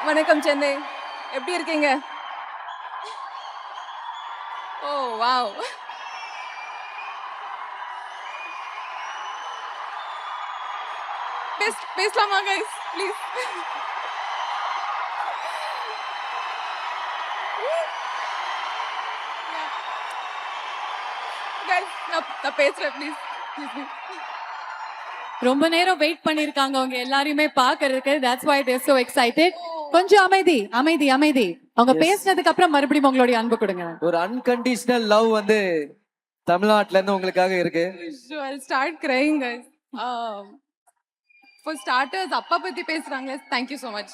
வணக்கம் சென்னை, எப்படி இருக்கீங்க? ஓ வாவ். பேசலாமா கைஸ் ப்ளீஸ்? கைஸ் நான் பேசுறேன் ப்ளீஸ். ரொம்ப நேரம் வெயிட் பண்ணிருக்காங்க அவங்க எல்லாரையுமே பாக்குறதுக்கு. That's why they so excited. கொஞ்சம் அமைதி அமைதி அமைதி. அவங்க பேசினதுக்கு அப்புறம் மறுபடியும் உங்களுடைய அன்பு கொடுங்க. ஒரு அன்கண்டிஷனல் லவ் வந்து தமிழ்நாட்டுல இருந்து உங்களுக்காக இருக்கு. So I'll start crying guys. For starters, அப்பா பத்தி பேசுறாங்க. Thank you so much.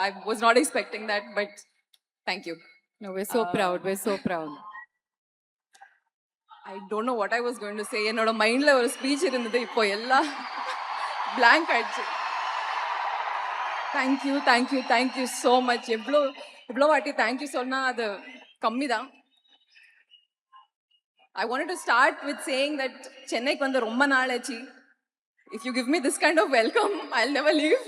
I was not expecting that, but thank you. No, we're so proud. We're so proud. I don't know what I was going to say. என்னோட மைண்ட்ல ஒரு speech இருந்தது, இப்போ எல்லாம் blank ஆயிடுச்சு. Thank you so much. எவ்வளோ வாட்டி thank you சொன்னா அது கம்மி தான். I wanted to start with saying that சென்னைக்கு வந்து ரொம்ப நாள் ஆச்சு. If you give me this kind of welcome, I'll never leave.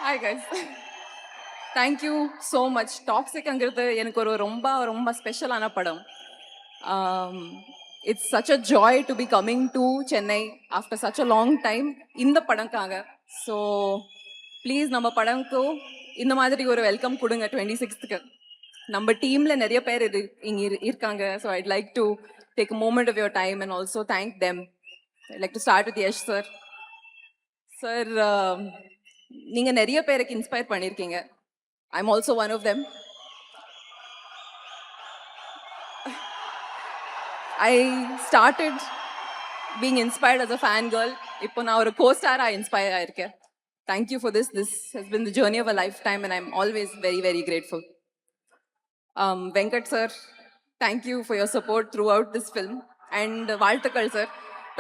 Hi guys. Thank you so much. Toxic அங்கிறது எனக்கு ஒரு ரொம்ப ஸ்பெஷலான படம். It's such a joy to be coming to Chennai after such a long time இந்த படம்காக. So please நம்ம படம்க்கு இந்த மாதிரி ஒரு வெல்கம் கொடுங்க 26க்கு. நம்ம டீம்ல நிறைய பேர் இங்க இருக்காங்க. So I'd like to take a moment of your time and also thank them. I'd like to start with Yash sir. Sir, நீங்க நிறைய பேருக்கு இன்ஸ்பயர் பண்ணிருக்கீங்க. I'm also one of them. I started being inspired as a fangirl. இப்போ நான் ஒரு co-star-ஆ inspire ஆயிருக்கேன். Thank you for this. This has been the journey of a lifetime and I'm always very grateful. Venkat sir, thank you for your support throughout this film. And வாழ்த்துக்கள் sir.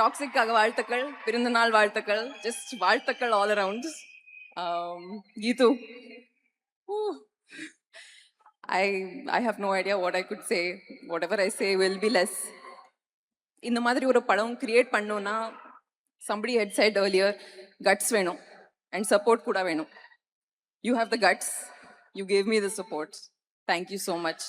டாக்ஸிக்காக வாழ்த்துக்கள், பிறந்தநாள் வாழ்த்துக்கள், just வாழ்த்துக்கள் all around. Geetu. I have no idea what I could say. Whatever I say will be less. இந்த மாதிரி ஒரு படம் create பண்ணோம்னா somebody had said earlier, guts வேணும் and support கூட வேணும். You have the guts. You gave me the support. Thank you so much.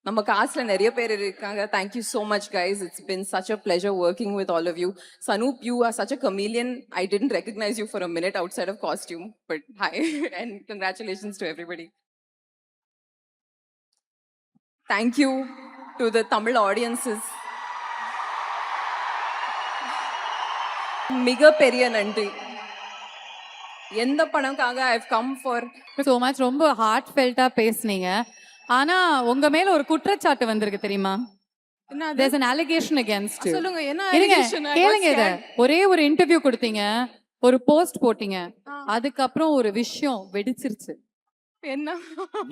நம்ம காஸ்ட்ல நிறைய பேர் இருக்காங்க. Thank you so much guys. It's been such a pleasure working with all of you. Sanoop, you are such a chameleon. I didn't recognize you for a minute outside of costume, but hi and congratulations to everybody. Thank you to the Tamil audiences. மிகப்பெரிய நன்றி. எந்த படம்காக I've come for so much. ரொம்ப heart ஃபெல்ட்டா பேசுனீங்க. ஆனா உங்க மேல ஒரு குற்றச்சாட்டு வந்திருக்கு தெரியுமா? There's an allegation against you. சொல்லுங்க என்ன இருங்க, allegation? கேளுங்க இத. ஒரே ஒரு இன்டர்வியூ கொடுத்தீங்க, ஒரு போஸ்ட் போட்டீங்க, அதுக்கப்புறம் ஒரு விஷயம் வெடிச்சிருச்சு. என்ன?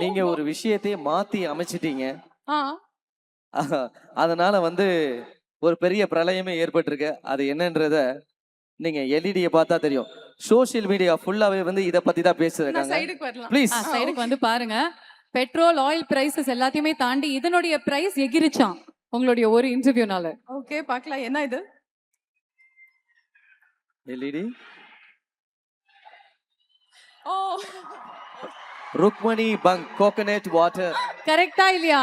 நீங்க ஒரு விஷயத்தையே மாத்தி அமைச்சிட்டீங்க. ஆ அதனால வந்து ஒரு பெரிய பிரளயமே ஏற்பட்டிருக்கு. அது என்னன்றத நீங்க எல்இடியை பார்த்தா தெரியும். சோசியல் மீடியா ஃபுல்லாவே வந்து இத பத்தி தான் நான் பேசுறாங்க. சைடுக்கு வரலாம். ப்ளீஸ் சைடுக்கு வந்து பாருங்க. பெட்ரோல் ஆயில் பிரைசஸ் எல்லாத்தையுமே தாண்டி இதனுடைய பிரைஸ் எகிரிச்சான் உங்களுடைய ஒரு இன்டர்வியூனால. ஓகே பார்க்கலாம் என்ன இது. எல்இடி ஓ ருக்மணி பங்க் கோகனட் வாட்டர். கரெக்டா இல்லையா?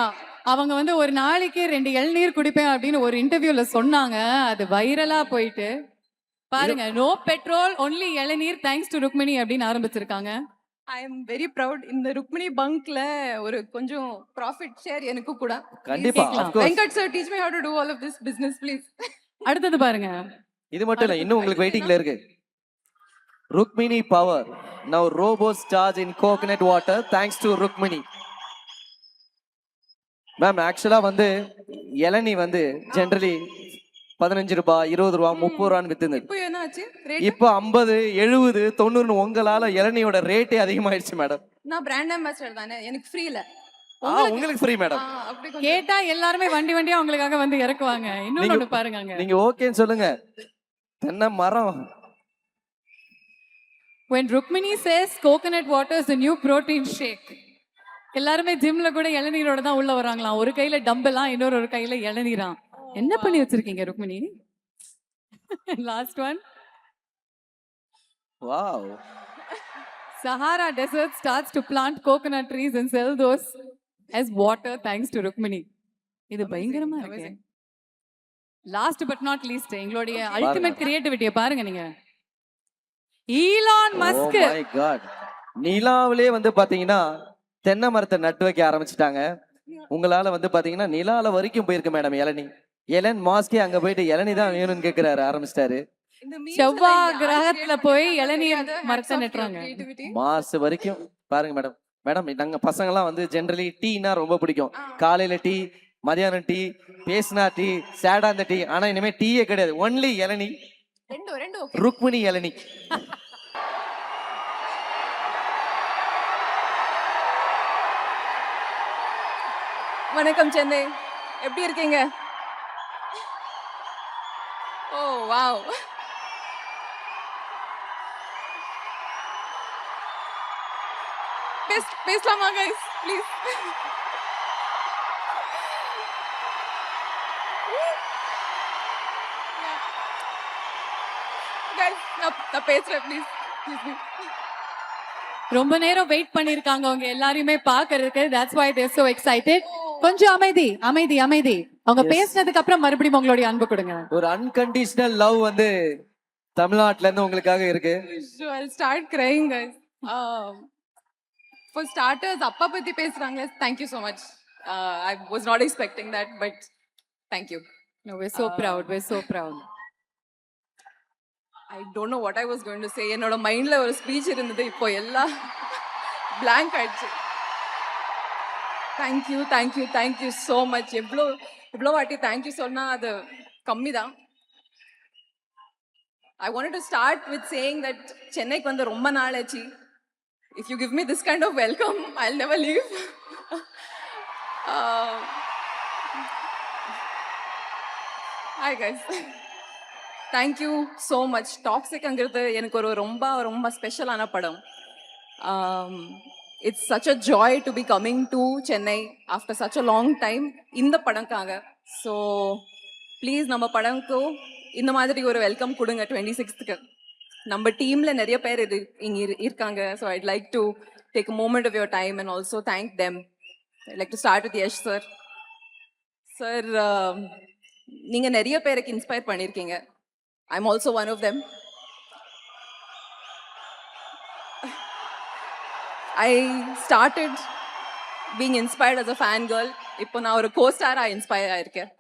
அவங்க வந்து ஒரு நாளைக்கு 2 இளநீர் குடிப்பேன் அப்படின்னு ஒரு இன்டர்வியூல சொன்னாங்க. அது வைரலா போயிட்டு பாருங்க, நோ பெட்ரோல் ஒன்லி இளநீர் தேங்க்ஸ் டு ருக்மிணி அப்படின்னு ஆரம்பிச்சிருக்காங்க. I am very proud. இந்த ருக்மிணி பங்க்ல ஒரு கொஞ்சம் ப்ராஃபிட் ஷேர் எனக்கு கூட. கண்டிப்பா of course. Venkat sir teach me how to do all of this business please. அடுத்தது பாருங்க. இது மட்டும் இல்ல, இன்னும் உங்களுக்கு வெயிட்டிங்ல இருக்கு. Rukmini power. Now robots charge in coconut water thanks to Rukmini. Ma'am ஆக்சுவலா வந்து இளநீ வந்து ஜெனரலி 15 ரூபாய், 20 ரூபாய், 30 ரூபான்னு வித்துது. இப்போ என்ன ஆச்சு ரேட்? இப்போ 50, 70, 90 உங்களால இளநியோட ரேட்டே அதிகமாயிடுச்சு மேடம். நான் பிராண்ட் அம்பாசிடர் தானே, எனக்கு ஃப்ரீ இல்ல. உங்களுக்கு ஃப்ரீ மேடம். அப்படி கொஞ்சம் கேட்டா எல்லாருமே வண்டியா உங்களுக்காக வந்து இறக்குவாங்க. இன்னொன்னு பாருங்க அங்க. நீங்க ஓகேன்னு சொல்லுங்க. தென்னை மரம். When Rukmini says coconut water is the new protein shake. எல்லாருமே ஜிம்ல கூட இளநீரோட தான் உள்ள வராங்களாம். ஒரு கையில டம்பெல்லாம், இன்னொரு கையில இளநீரா. என்ன பண்ணி வச்சிருக்கீங்க Rukmini? Last one. Wow. Sahara Desert starts to plant coconut trees and sell those as water thanks to Rukmini. இது பயங்கரமா இருக்கு. amazing. Last but not least எங்களுடைய Okay. அல்டிமேட் கிரியேட்டிவிட்டியை பாருங்க நீங்க. ஈலான் ஓ மஸ்க் மை காட். நிலாவிலே வந்து பாத்தீங்கன்னா தென்னை மரத்தை நட்டு வைக்க ஆரம்பிச்சிட்டாங்க. உங்களால வந்து பாத்தீங்கன்னா நிலால வரைக்கும் போயிருக்கு மேடம் இளநி. எலன் மாஸ்கே அங்க போயிட்டு இளநி தான் வேணும்னு கேக்குறாரு, ஆரம்பிச்சிட்டாரு. இந்த memes செவ்வாய் எல்லாம் யார் கிரகத்துல create போய் பண்ணாங்கன்னு இளநீர் தெரியாது. Hats மரத்தை off to your நட்டுறாங்க. creativity. Mass வரைக்கும் பாருங்க மேடம். மேடம் நாங்க பசங்கெல்லாம் வந்து ஜென்ரலி டீனா ரொம்ப பிடிக்கும். ஆ. காலையில டீ, மதியானம் டீ, பேசினா டீ, சேடா அந்த டீ. ஆனா இனிமே டீயே கிடையாது, ஒன்லி இளநி. ரெண்டு ஓகே. ருக்மிணி இளநி. வணக்கம் சென்னை, எப்படி இருக்கீங்க? ஓ வாவ். பேசலாமா கைஸ் ப்ளீஸ்? கைஸ் நான் பேசுறேன் ப்ளீஸ். ரொம்ப நேரம் வெயிட் பண்ணிருக்காங்க அவங்க எல்லாரையுமே பாக்குறதுக்கு. that's why they're so excited. கொஞ்சம் அமைதி அமைதி அமைதி. அவங்க Yes. பேசினதுக்கு அப்புறம் மறுபடியும் உங்களுடைய அன்பு கொடுங்க. ஒரு அன்கண்டிஷனல் லவ் வந்து தமிழ்நாட்டுல இருந்து உங்களுக்காக இருக்கு. So I'll start crying guys. For starters, அப்பா பத்தி பேசுறாங்க. Thank you so much. I was not expecting that, but thank you. No, we're so proud, we're so proud. I don't know what I was going to say. என்னோட மைண்ட்ல ஒரு speech இருந்தது, இப்போ எல்லாம் blank ஆயிடுச்சு. Thank you so much. எவ்வளோ வாட்டி thank you சொன்னா அது கம்மி தான். I wanted to start with saying that சென்னைக்கு வந்து ரொம்ப நாள் ஆச்சு. If you give me this kind of welcome, I'll never leave. Hi guys. Thank you so much. டாக்ஸிக்ங்கிறது எனக்கு ஒரு ரொம்ப ஸ்பெஷலான படம். It's such a joy to be coming to Chennai after such a long time இந்த படம்காக. So please நம்ம படம்க்கு இந்த மாதிரி ஒரு வெல்கம் கொடுங்க 26க்கு. நம்ம டீம்ல நிறைய பேர் இங்க இருக்காங்க. So I'd like to take a moment of your time and also thank them. I'd like to start with Yash sir. Sir, நீங்க நிறைய பேருக்கு இன்ஸ்பயர் பண்ணிருக்கீங்க. I'm also one of them. I started being inspired as a fangirl. இப்போ நான் ஒரு co-star-ஆ inspire ஆயிருக்கேன்.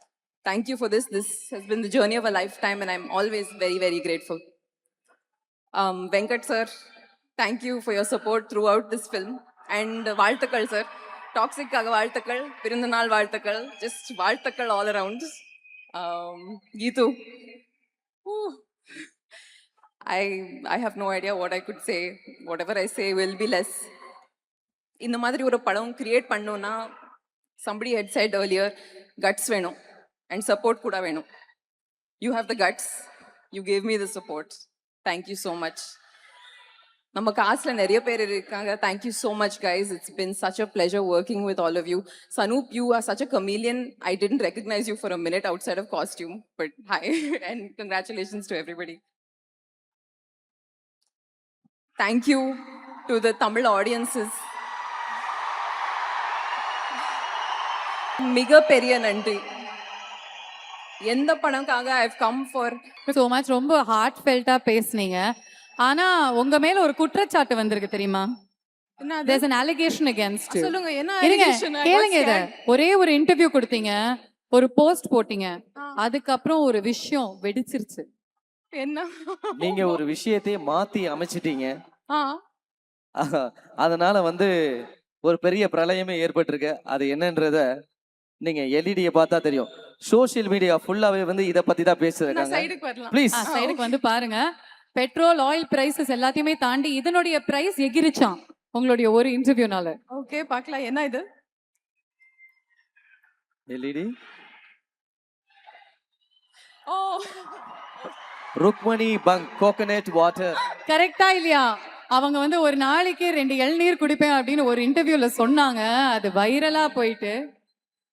Thank you for this. This has been the journey of a lifetime and I'm always very grateful. Venkat sir, thank you for your support throughout this film. And வாழ்த்துக்கள் sir. டாக்ஸிக்காக வாழ்த்துக்கள், பிறந்தநாள் வாழ்த்துக்கள், just வாழ்த்துக்கள் all around. Geetu. Ooh. I have no idea what I could say. Whatever I say will be less. இந்த மாதிரி ஒரு படம் create பண்ணோம்னா somebody had said earlier, guts வேணும் and support கூட வேணும். You have the guts. You gave me the support. Thank you so much. நம்ம காஸ்ட்ல நிறைய பேர் இருக்காங்க. Thank you so much guys. It's been such a pleasure working with all of you. Sanoop, you are such a chameleon. I didn't recognize you for a minute outside of costume, but hi and congratulations to everybody. Thank you to the Tamil audiences. மிகப்பெரிய நன்றி. எந்த படம்காக I've come for so much. ரொம்ப heart ஃபெல்ட்டா பேசுனீங்க. ஆனா உங்க மேல ஒரு குற்றச்சாட்டு வந்திருக்கு தெரியுமா? There's an allegation against you. சொல்லுங்க என்ன இருங்க, allegation? I got கேளுங்க இத. scared. ஒரே ஒரு இன்டர்வியூ கொடுத்தீங்க, ஒரு போஸ்ட் போட்டீங்க, அதுக்கப்புறம் ஒரு விஷயம் வெடிச்சிருச்சு. என்ன? நீங்க ஒரு விஷயத்தையே மாத்தி அமைச்சிட்டீங்க. ஆ, அதனால வந்து ஒரு பெரிய பிரளயமே ஏற்பட்டிருக்கு. அது என்னன்றத நீங்க எல்இடியை பார்த்தா தெரியும். சோஷியல் மீடியா ஃபுல்லாவே வந்து இத பத்தி தான் நான் பேசுறாங்க. சைடுக்கு வரலாம். ப்ளீஸ். சைடுக்கு வந்து பாருங்க. பெட்ரோல் ஆயில் பிரைசஸ் எல்லாத்தையுமே தாண்டி இதனுடைய பிரைஸ் எகிரிச்சான் உங்களுடைய ஒரு இன்டர்வியூனால. ஓகே, பார்க்கலாம் என்ன இது. எல்இடி ஓ, ருக்மணி பங்க் கோகனட் வாட்டர். கரெக்டா இல்லையா? அவங்க வந்து ஒரு நாளைக்கு 2 இளநீர் குடிப்பேன் அப்படின்னு ஒரு இன்டர்வியூல சொன்னாங்க. அது வைரலா போயிட்டு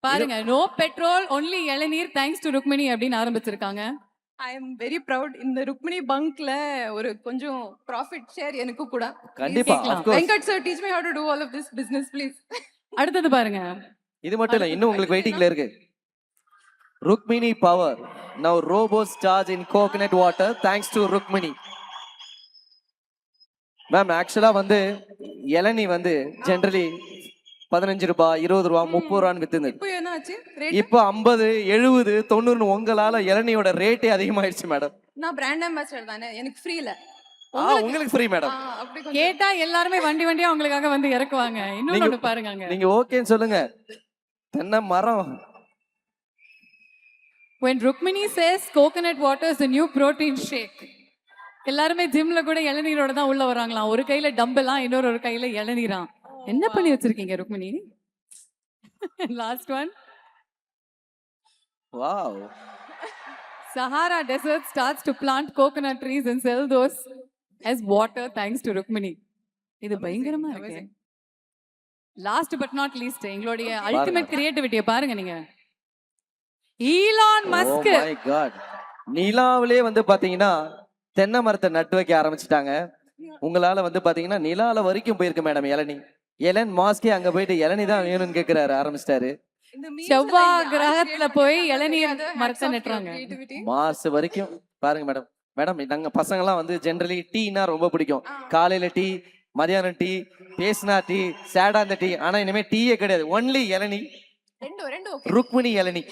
பாருங்க. நோ பெட்ரோல் ஒன்லி இளநீர் தேங்க்ஸ் டு ருக்மிணி அப்படின்னு ஆரம்பிச்சிருக்காங்க. I am very proud. இந்த ருக்மிணி பங்க்ல ஒரு கொஞ்சம் ப்ராஃபிட் ஷேர் எனக்கு கூட. கண்டிப்பா கேக்கலாம். of course. Venkat sir teach me how to do all of this business please. அடுத்தது பாருங்க. இது மட்டும் இல்ல, இன்னும் உங்களுக்கு வெயிட்டிங்ல இருக்கு. Rukmini power. Now robots charge in coconut water thanks to Rukmini. Ma'am ஆக்சுவலா வந்து இளநீ வந்து ஜெனரலி 15 ரூபாய் 20 ரூபாய் 30 ரூபான்னு வித்துது. இப்போ என்ன ஆச்சு ரேட்? இப்போ 50 70 90 உங்களால இளநியோட ரேட்டே அதிகமாயிடுச்சு மேடம். நான் பிராண்ட் அம்பாசிடர் தானே, எனக்கு ஃப்ரீ இல்ல. உங்களுக்கு ஃப்ரீ மேடம். அப்படி கொஞ்சம் கேட்டா எல்லாருமே வண்டி வண்டியா உங்களுக்காக வந்து இறக்குவாங்க. இன்னொன்னு பாருங்க அங்க. நீங்க ஓகேன்னு சொல்லுங்க. தென்னை மரம். When Rukmini says coconut water is the new protein shake. எல்லாருமே ஜிம்ல கூட இளநீரோட தான் உள்ள வராங்களாம். ஒரு கையில டம்பெல்லாம், இன்னொரு கையில இளநீராம். என்ன பண்ணி வச்சிருக்கீங்க Rukmini? Last one. Wow. Sahara Desert starts to plant coconut trees and sell those as water thanks to Rukmini. இது பயங்கரமா இருக்கு. லாஸ்ட் பட் நாட் லீஸ்ட் எங்களுடைய அல்டிமேட் கிரியேட்டிவிட்டியை பாருங்க நீங்க. Elon Musk. Oh my god. நிலாவிலே வந்து பாத்தீங்கன்னா தென்னை மரத்தை நட்டு வைக்க ஆரம்பிச்சிட்டாங்க. உங்களால வந்து பாத்தீங்கன்னா நிலால வரைக்கும் போயிருக்கு மேடம் இளநீ. எலன் மாஸ்கே அங்க போயிட்டு இளநீ தான் வேணும்னு கேக்குறாரு, ஆரம்பிச்சிட்டாரு. இந்த memes செவ்வாய் எல்லாம் யார் கிரகத்துல create போய் பண்ணாங்க? இளநீர் அது hats மரத்தை off to நட்டுறாங்க. your creativity. Mass வரைக்கும் பாருங்க மேடம். மேடம் நாங்க பசங்கெல்லாம் வந்து ஜெனரலி டீனா ரொம்ப பிடிக்கும். காலையில டீ, மதியானம் டீ, பேசினா டீ, சேடா அந்த டீ. ஆனா இனிமே டீயே கிடையாது, ஒன்லி இளநீ. ரெண்டு ஓகே. ருக்மிணி இளநீ.